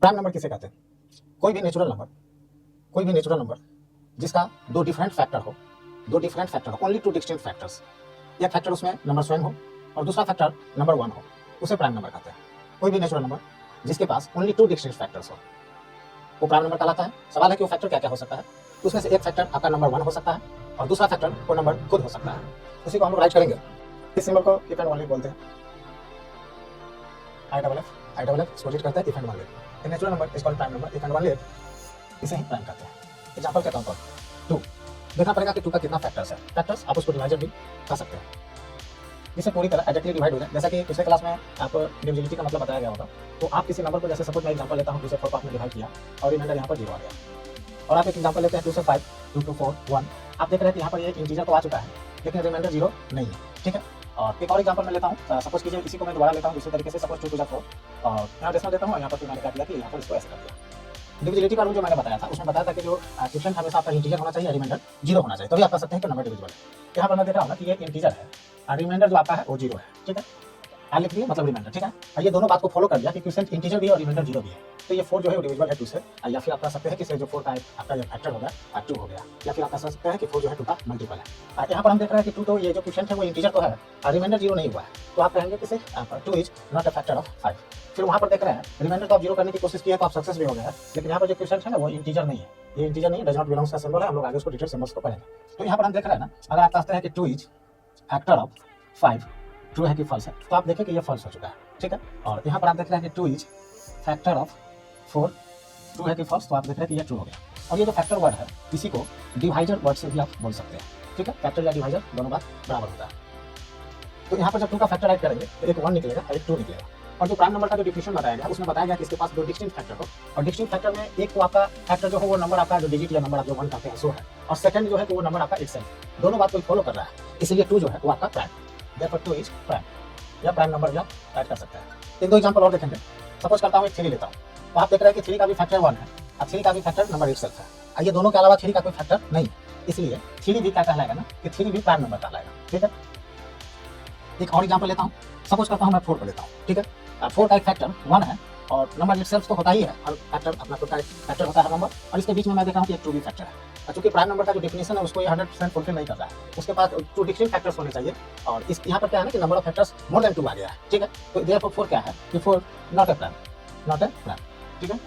Prime number किसे कहते हैं? कोई भी नेचुरल नंबर जिसका दो डिफरेंट फैक्टर हो, ओनली टू डिस्टिंक्ट फैक्टर्स। एक फैक्टर उसमें नंबर स्वयं हो और दूसरा फैक्टर नंबर 1 हो, उसे प्राइम नंबर कहते हैं। कोई भी नेचुरल नंबर जिसके पास ओनली टू डिस्टिंक्ट फैक्टर्स हो वो प्राइम नंबर कहलाता है। सवाल है कि वो फैक्टर क्या क्या हो सकता है। उसमें से एक फैक्टर आपका नंबर 1 हो सकता है और दूसरा फैक्टर वो नंबर खुद हो सकता है। उसी को हम लोग राइट करेंगे। इस सिंबल को इफ एंड ओनली बोलते हैं। आई डबल एफ इसको रीड करते हैं if and only. A natural number is called prime number if and only इसे ही प्राइम कहते हैं। एग्जांपल के तौर पर 2 देखना पड़ेगा कि 2 का कितना फैक्टर्स है। फैक्टर्स आप उसको डिवाइजर भी कर सकते हैं जिसे पूरी तरह एग्जैक्टली डिवाइड हो जाए। जैसा कि पिछले क्लास में आपको डिविजिबिलिटी का मतलब बताया गया होगा। तो आप किसी नंबर को जैसे सपोज मैं एग्जांपल लेता हूं 2 से 4 पार्ट में डिवाइड किया और रिमाइंडर यहां पर 0 आ गया। और आप एक एग्जांपल लेते हैं 2 से 5, 2 to 4 1। आप देख रहे हैं कि यहां पर ये इंटीजर तो आ चुका है लेकिन रिमाइंडर 0 नहीं है। ठीक है। और एक और एग्जांपल मैं लेता हूं। सपोज कीजिए इसी को मैं दोबारा लेता हूं दूसरे तरीके से। सपोज 2 to 4 और यहां डेसिमल देता हूं और यहां पर फिर मैंने क्या किया कि यहां पर इसको ऐसे कर दिया। डिविजिबिलिटी का रूल जो मैंने बताया था उसमें बताया था कि जो क्वोशिएंट हमेशा आपका इंटीजर होना चाहिए, रिमाइंडर 0 होना चाहिए, तभी आप कह सकते हैं कि नंबर डिविजिबल है। यहाँ पर मैं देख रहा हूँ ना कि ये इंटीजर है और रिमाइंडर जो आपका है वो 0 है। ठीक है। आ लिख दिए मतलब रिमाइंडर। ठीक है। और ये दोनों बात को फॉलो कर लिया कि क्वोशिएंट इंटीजर भी है और रिमाइंडर 0 भी है। तो ये 4 जो है वो डिविजिबल है 2 से। या फिर आप कह सकते हैं कि जो 4 का आपका जो फैक्टर होगा 2 हो गया। या फिर आप कह सकते हैं कि 4 जो है 2 का मल्टीपल है। यहाँ पर हम देख रहे हैं कि 2 तो ये जो क्वोशिएंट है वो इंटीजर तो है और रिमाइंडर 0 नहीं हुआ है। तो आप कहेंगे कि 2 is not a factor of 5। फिर वहाँ पर देख रहे हैं रिमाइंडर को आप 0 करने की कोशिश किया तो आप सक्सेस भी हो गया है। लेकिन यहाँ पर जो क्वोशिएंट है ना वो इंटीजर नहीं है। ये इंटीजर नहीं है, डज नॉट बिलोंग्स का सिंबल है। हम लोग आगे उसको डिटेल सिंबल्स को पढ़ेंगे। तो यहाँ पर हम देख रहे हैं ना, अगर आप कहते हैं कि 2 इज फैक्टर ऑफ 5 ट्रू है कि फॉल्स है, तो आप देखें कि ये फॉल्स हो चुका है। ठीक है। और यहाँ पर आप देख रहे हैं कि 2 इज फैक्टर ऑफ 4 ट्रू है कि फॉल्स, तो आप देख रहे हैं कि ये ट्रू हो गया। और ये जो फैक्टर वर्ड है इसी को डिवाइजर वर्ड से भी आप बोल सकते हैं। ठीक है। फैक्टर या डिवाइजर दोनों बात बराबर होता है। तो यहाँ पर जब 2 का फैक्टर ऐड करेंगे तो एक 1 निकलेगा और एक 2 निकलेगा। और जो प्राइम नंबर का जो डिफिनेशन बताया गया उसमें बताया गया कि इसके पास 2 डिस्टिंक्ट फैक्टर हो और डिस्टिंक्ट फैक्टर में एक तो आपका फैक्टर जो हो वो नंबर आपका जो डिजिट या नंबर आप जो 1 कहते हैं सो है, और सेकंड जो है तो वो नंबर आपका इटसेल्फ। दोनों बात को फॉलो कर रहा है, इसलिए 2 जो है वो आपका प्राइम, देयरफॉर 2 इज प्राइम या प्राइम नंबर भी आप ऐड कर सकते हैं। एक दो एग्जांपल और देखेंगे। सपोज करता हूँ 3 लेता हूँ, तो आप देख रहे हैं कि 3 का भी फैक्टर 1 है और 3 का भी फैक्टर नंबर इटसेल्फ है। ये दोनों के अलावा 3 का कोई फैक्टर नहीं है, इसलिए 3 भी क्या कहलाएगा ना कि 3 भी प्राइम नंबर कहलाएगा। ठीक है। एक और एग्जांपल लेता हूँ। सपोज करता हूँ मैं 4 को लेता हूँ। ठीक है। 4 का एक फैक्टर 1 है और नंबर इटसेल्फ तो होता ही है, और फैक्टर अपना खुद का फैक्टर होता है नंबर, और इसके बीच में मैं देख रहा हूँ कि एक 2 भी फैक्टर है। चूंकि प्राइम नंबर का जो डिफिनेशन है उसको ये 100% फुलफिल नहीं कर रहा है, उसके पास 2 डिस्टिंक्ट फैक्टर्स होने चाहिए। और इस यहाँ पर क्या है ना कि number of factors more than 2 आ गया है। ठीक है। तो देयरफॉर 4 क्या है कि 4 नॉट ए प्राइम। ठीक है।